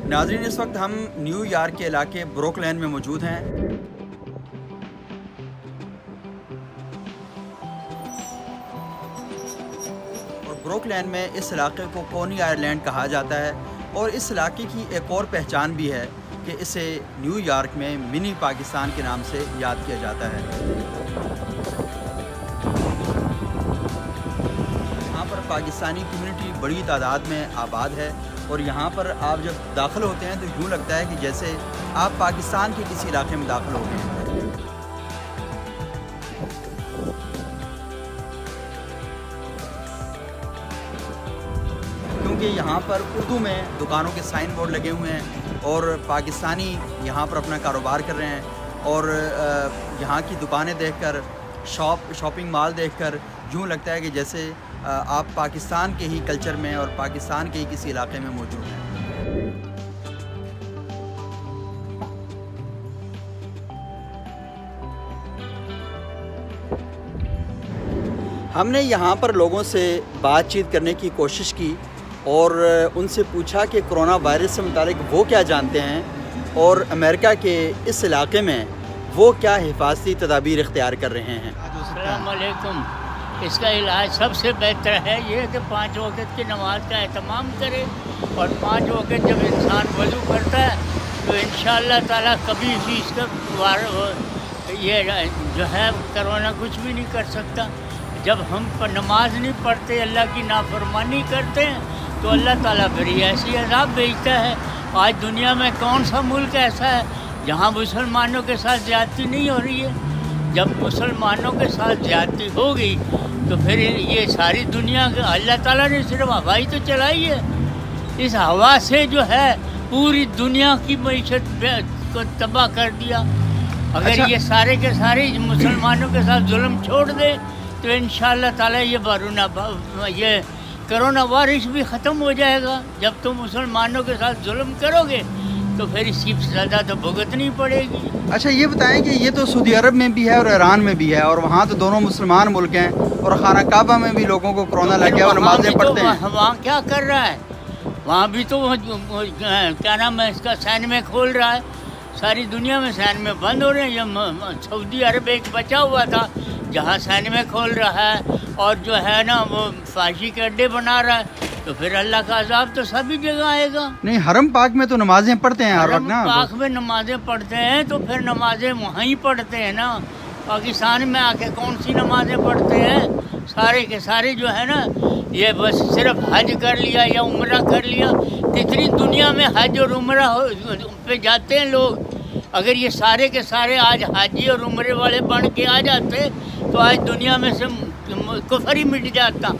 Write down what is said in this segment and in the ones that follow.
नाज़रीन, इस वक्त हम न्यू यॉर्क के इलाके ब्रुकलिन में मौजूद हैं। और ब्रुकलिन में इस इलाके को कोनी आइलैंड कहा जाता है और इस इलाके की एक और पहचान भी है कि इसे न्यू यॉर्क में मिनी पाकिस्तान के नाम से याद किया जाता है। यहाँ पर पाकिस्तानी कम्युनिटी बड़ी तादाद में आबाद है और यहाँ पर आप जब दाखिल होते हैं तो यूँ लगता है कि जैसे आप पाकिस्तान के किसी इलाके में दाखिल हो गए हैं। क्योंकि यहाँ पर उर्दू में दुकानों के साइन बोर्ड लगे हुए हैं और पाकिस्तानी यहाँ पर अपना कारोबार कर रहे हैं और यहाँ की दुकानें देखकर, शॉपिंग मॉल देखकर यूँ लगता है कि जैसे आप पाकिस्तान के ही कल्चर में और पाकिस्तान के ही किसी इलाके में मौजूद हैं। हमने यहाँ पर लोगों से बातचीत करने की कोशिश की और उनसे पूछा कि कोरोना वायरस से मुतालिक वो क्या जानते हैं और अमेरिका के इस इलाके में वो क्या हिफाजती तदाबीर इख्तियार कर रहे हैं। अस्सलाम वालेकुम। इसका इलाज सबसे बेहतर है ये कि 5 वक़्त की नमाज का एहतमाम करे और 5 वक़्त जब इंसान वज़ू करता है तो इंशाअल्लाह ताला कभी भी इसका ये जो है कोरोना कुछ भी नहीं कर सकता। जब हम नमाज नहीं पढ़ते, अल्लाह की नाफरमानी करते हैं तो अल्लाह ताला फिर ऐसी अज़ाब भेजता है। आज दुनिया में कौन सा मुल्क ऐसा है जहाँ मुसलमानों के साथ ज़्यादती नहीं हो रही है? जब मुसलमानों के साथ ज़्यादती होगी तो फिर ये सारी दुनिया अल्लाह ताला ने सिर्फ हवा ही तो चलाई है। इस हवा से जो है पूरी दुनिया की मईशत को तबाह कर दिया। अगर ये सारे के सारे मुसलमानों के साथ जुल्म छोड़ दे तो इंशाअल्लाह ताला ये कोरोना वायरस भी ख़त्म हो जाएगा। जब तुम मुसलमानों के साथ जुल्म करोगे तो फिर इसकी सज़ा तो भुगतनी पड़ेगी। अच्छा, ये बताएं कि ये तो सऊदी अरब में भी है और ईरान में भी है और वहाँ तो दोनों मुसलमान मुल्क हैं और खाना काबा में भी लोगों को कोरोना लग गया और नमाज़ें पढ़ते हैं। वहाँ क्या कर रहा है? वहाँ भी तो क्या नाम है इसका सैनमे खोल रहा है। सारी दुनिया में सैनमे बंद हो रहे हैं। सऊदी अरब एक बचा हुआ था जहाँ सैनमे खोल रहा है और जो है ना वो फांसी के अड्डे बना रहा है। तो फिर अल्लाह का अज़ाब तो सभी जगह आएगा। नहीं, हरम पाक में तो नमाजें पढ़ते हैं हर वक्त ना। पाक में नमाजें पढ़ते हैं तो फिर नमाजें वहाँ ही पढ़ते हैं ना। पाकिस्तान में आके कौन सी नमाजें पढ़ते हैं? सारे के सारे जो है ना ये बस सिर्फ हज कर लिया या उम्रा कर लिया। कितनी दुनिया में हज और उम्रा पे जाते हैं लोग। अगर ये सारे के सारे आज हाजी और उम्रे वाले बन के आ जाते तो आज दुनिया में से कुफर ही मिट जाता।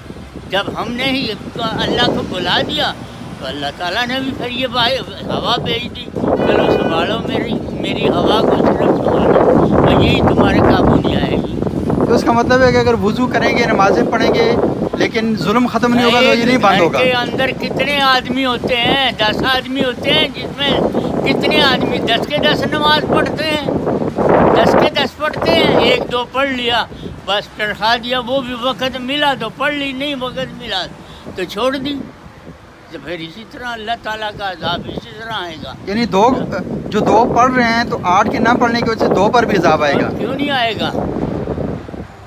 जब हमने ही अल्लाह को बुला दिया तो अल्लाह ताला ने भी फिर ये हवा भेज दी, चलो संभालो मेरी हवा को सिर्फ संभालो तो यही तुम्हारे काबू नहीं आएगी। तो उसका मतलब है कि अगर वुज़ू करेंगे, नमाजें पढ़ेंगे लेकिन जुल्म ख़त्म नहीं होगा तो ये नहीं बंद होगा। के अंदर कितने आदमी होते हैं? 10 आदमी होते हैं जिसमें कितने आदमी 10 के 10 नमाज पढ़ते हैं। 10 के 10 पढ़ते हैं। 1-2 पढ़ लिया बस तनख्वाह दिया, वो भी वक़्त मिला तो पढ़ ली, नहीं वक़्त मिला तो छोड़ दी। तो फिर इसी तरह अल्लाह ताला का अज़ाब इसी तरह आएगा। यानी जो 2 पढ़ रहे हैं तो 8 के ना पढ़ने की वजह से 2 पर भी अज़ाब आएगा। क्यों नहीं आएगा?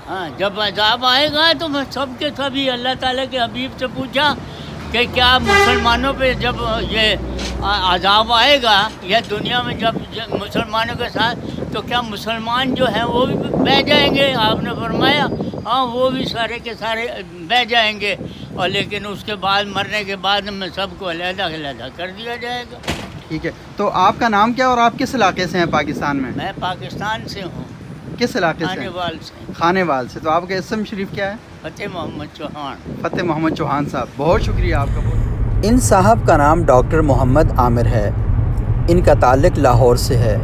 हाँ, जब अज़ाब आएगा तो मैं सबके सभी अल्लाह ताला के हबीब से पूछा कि क्या मुसलमानों पे जब ये अज़ाब आएगा या दुनिया में जब मुसलमानों के साथ तो क्या मुसलमान जो हैं वो भी बह जाएंगे? आपने फरमाया हाँ, वो भी सारे के सारे बह जाएंगे और लेकिन उसके बाद मरने के बाद में सबको अलग-अलग कर दिया जाएगा। ठीक है, तो आपका नाम क्या और आप किस इलाके से हैं पाकिस्तान में? मैं पाकिस्तान से हूँ। किस इलाके से? खानेवाल से। खानेवाल से। तो आपका इस्म शरीफ क्या है? फतेह मोहम्मद चौहान। फतेह मोहम्मद चौहान साहब, बहुत शुक्रिया आपका। इन साहब का नाम डॉक्टर मोहम्मद आमिर है। इनका ताल्लुक़ लाहौर से है।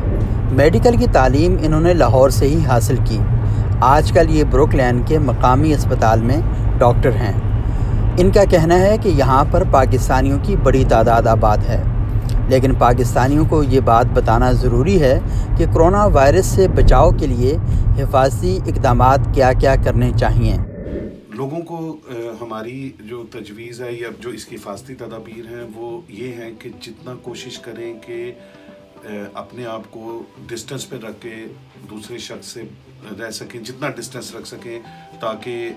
मेडिकल की तालीम इन्होंने लाहौर से ही हासिल की। आजकल ये ब्रुकलिन के मकामी अस्पताल में डॉक्टर हैं। इनका कहना है कि यहाँ पर पाकिस्तानियों की बड़ी तादाद आबाद है, लेकिन पाकिस्तानियों को ये बात बताना ज़रूरी है कि कोरोना वायरस से बचाव के लिए हिफाजती इक़दामात क्या क्या करने चाहिए। لوگوں کو ہماری جو تجویز ہے یا جو اس کی حفاظتی تدابیر ہیں وہ یہ ہیں کہ جتنا کوشش کریں کہ اپنے آپ کو ڈسٹنس پہ رکھ کے دوسرے شخص سے رہ سکیں، جتنا ڈسٹنس رکھ سکیں تاکہ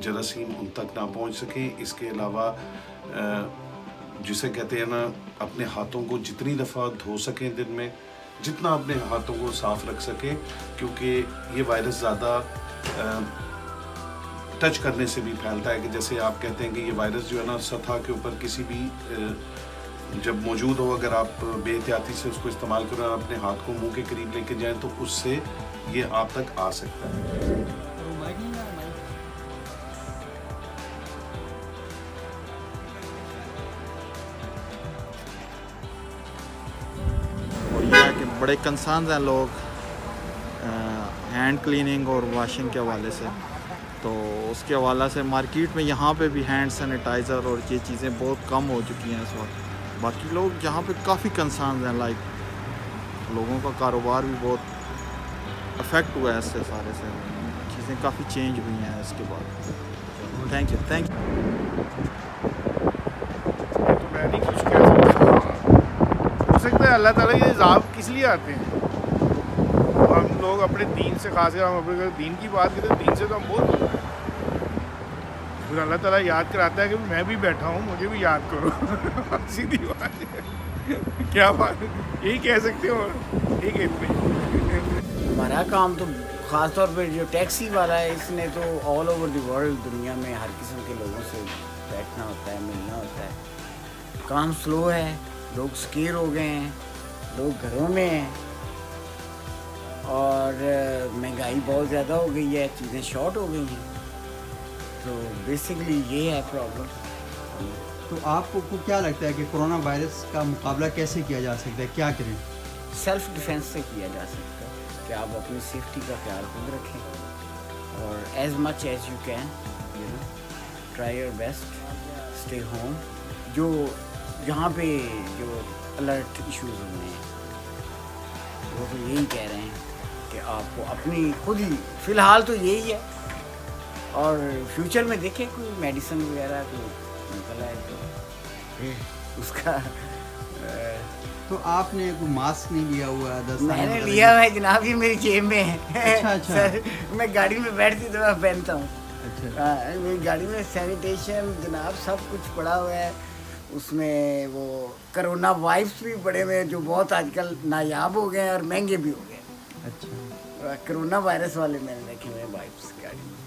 جراثیم ان تک نہ پہنچ سکیں۔ اس کے علاوہ جسے کہتے ہیں نا، اپنے ہاتھوں کو جتنی دفعہ دھو سکیں دن میں، جتنا اپنے ہاتھوں کو صاف رکھ سکیں، کیونکہ یہ وائرس زیادہ ٹچ کرنے سے بھی پھیلتا ہے، کہ جیسے آپ کہتے ہیں کہ یہ وائرس جو ہے نا سطح کے اوپر کسی بھی جب موجود ہو، اگر آپ بے احتیاطی سے اس کو استعمال کریں اور اپنے ہاتھ کو منہ کے قریب لے کے جائیں تو اس سے یہ آپ تک آ سکتا ہے۔ اور یہ ہے کہ بڑے کنسرنز ہیں لوگ ہینڈ کلیننگ اور واشنگ کے حوالے سے، تو اس کے حوالے سے مارکیٹ میں یہاں پہ بھی ہینڈ سینیٹائزر اور یہ چیزیں بہت کم ہو چکی ہیں اس وقت۔ باقی لوگ یہاں پہ کافی کنسرنز ہیں، لائک لوگوں کا کاروبار بھی بہت افیکٹ ہوا ہے اس سے، سارے سے چیزیں کافی چینج ہوئی ہیں اس کے بعد۔ Thank you. تو میں نہیں کچھ کہہ سکتا، ہو سکتا ہے اللہ تعالیٰ یہ عذاب کس لیے آتے ہیں۔ ہم لوگ اپنے دین سے، خاص کر ہم اپنے دین کی بات کرتے ہیں، دین سے تو ہم بہت دور ہیں۔ پھر اللہ تعالیٰ یاد کراتا ہے کہ میں بھی بیٹھا ہوں، مجھے بھی یاد کرو۔ سیدھی بات ہے، کیا بات ہے، یہی کہہ سکتے ہو، ٹھیک ہے۔ ہمارا کام تو خاص طور پہ جو ٹیکسی والا ہے، اس نے تو آل اوور دی ورلڈ، دنیا میں ہر قسم کے لوگوں سے بیٹھنا ہوتا ہے، ملنا ہوتا ہے۔ کام سلو ہے، لوگ سکیر ہو گئے ہیں، لوگ گھروں میں ہیں، اور مہنگائی بہت زیادہ ہو گئی ہے، چیزیں شارٹ ہو گئی ہیں، تو بیسکلی یہ ہے پرابلم۔ تو آپ کو کیا لگتا ہے کہ کرونا وائرس کا مقابلہ کیسے کیا جا سکتا ہے، کیا کریں؟ سیلف ڈیفینس سے کیا جا سکتا ہے کہ آپ اپنی سیفٹی کا خیال خود رکھیں، اور as much as you can try your best, stay home. جو یہاں پہ جو الرٹ ایشوز ہوئے ہیں وہ تو یہی کہہ رہے ہیں کہ آپ کو اپنی خود ہی، فی الحال تو یہی ہے، اور فیوچر میں دیکھیں کوئی میڈیسن وغیرہ کوئی نکل آئے تو اس کا۔ تو آپ نے کوئی ماسک نہیں لیا ہوا ہے؟ میں نے لیا ہے جناب، یہ میری جیب میں ہے۔ اچھا میں گاڑی میں بیٹھتی تو میں پہنتا ہوں۔ اچھا، میری گاڑی میں سینیٹیشن جناب سب کچھ پڑا ہوا ہے، اس میں وہ کرونا وائپس بھی پڑے ہوئے ہیں جو بہت آج کل نایاب ہو گئے ہیں اور مہنگے بھی ہو گئے ہیں۔ اچھا، کرونا وائرس والے میں نے رکھے ہوئے وائپس گاڑی میں،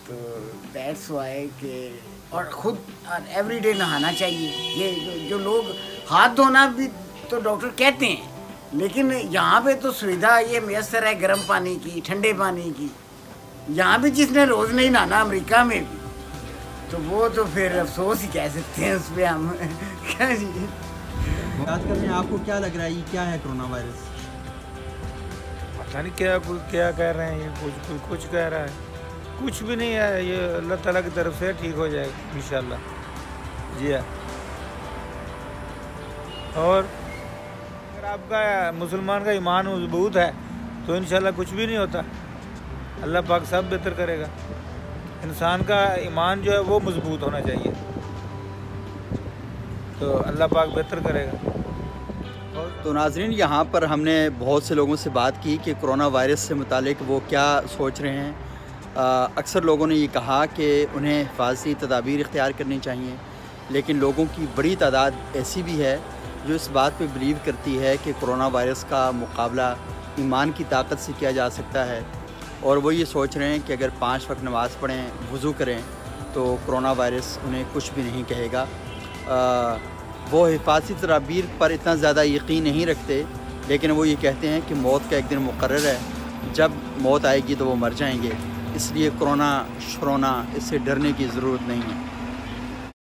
تو دیٹس وائی کہ، اور خود ایوری ڈے نہانا چاہیے۔ یہ جو لوگ ہاتھ دھونا بھی تو ڈاکٹر کہتے ہیں، لیکن یہاں پہ تو سویدھا یہ میسر ہے گرم پانی کی، ٹھنڈے پانی کی۔ یہاں بھی جس نے روز نہیں نہانا، امریکہ میں بھی، تو وہ تو پھر افسوس ہی کہہ سکتے ہیں اس پہ ہم۔ آج کل میں آپ کو کیا لگ رہا ہے، یہ کیا ہے کرونا وائرس؟ پتہ نہیں کیا کہہ رہے ہیں، یہ کچھ کہہ رہا ہے، کچھ بھی نہیں ہے، یہ اللہ تعالیٰ کی طرف سے ٹھیک ہو جائے گا انشاءاللہ۔ جی ہاں، اور اگر آپ کا مسلمان کا ایمان مضبوط ہے تو انشاءاللہ کچھ بھی نہیں ہوتا، اللہ پاک سب بہتر کرے گا۔ انسان کا ایمان جو ہے وہ مضبوط ہونا چاہیے، تو اللہ پاک بہتر کرے گا۔ تو ناظرین، یہاں پر ہم نے بہت سے لوگوں سے بات کی کہ کرونا وائرس سے متعلق وہ کیا سوچ رہے ہیں۔ اکثر لوگوں نے یہ کہا کہ انہیں حفاظتی تدابیر اختیار کرنی چاہیے، لیکن لوگوں کی بڑی تعداد ایسی بھی ہے جو اس بات پہ بلیو کرتی ہے کہ کرونا وائرس کا مقابلہ ایمان کی طاقت سے کیا جا سکتا ہے، اور وہ یہ سوچ رہے ہیں کہ اگر 5 وقت نماز پڑھیں، وضو کریں تو کرونا وائرس انہیں کچھ بھی نہیں کہے گا۔ وہ حفاظتی تدابیر پر اتنا زیادہ یقین نہیں رکھتے، لیکن وہ یہ کہتے ہیں کہ موت کا ایک دن مقرر ہے، جب موت آئے گی تو وہ مر جائیں گے، اس لیے کرونا شرونا اس سے ڈرنے کی ضرورت نہیں ہے۔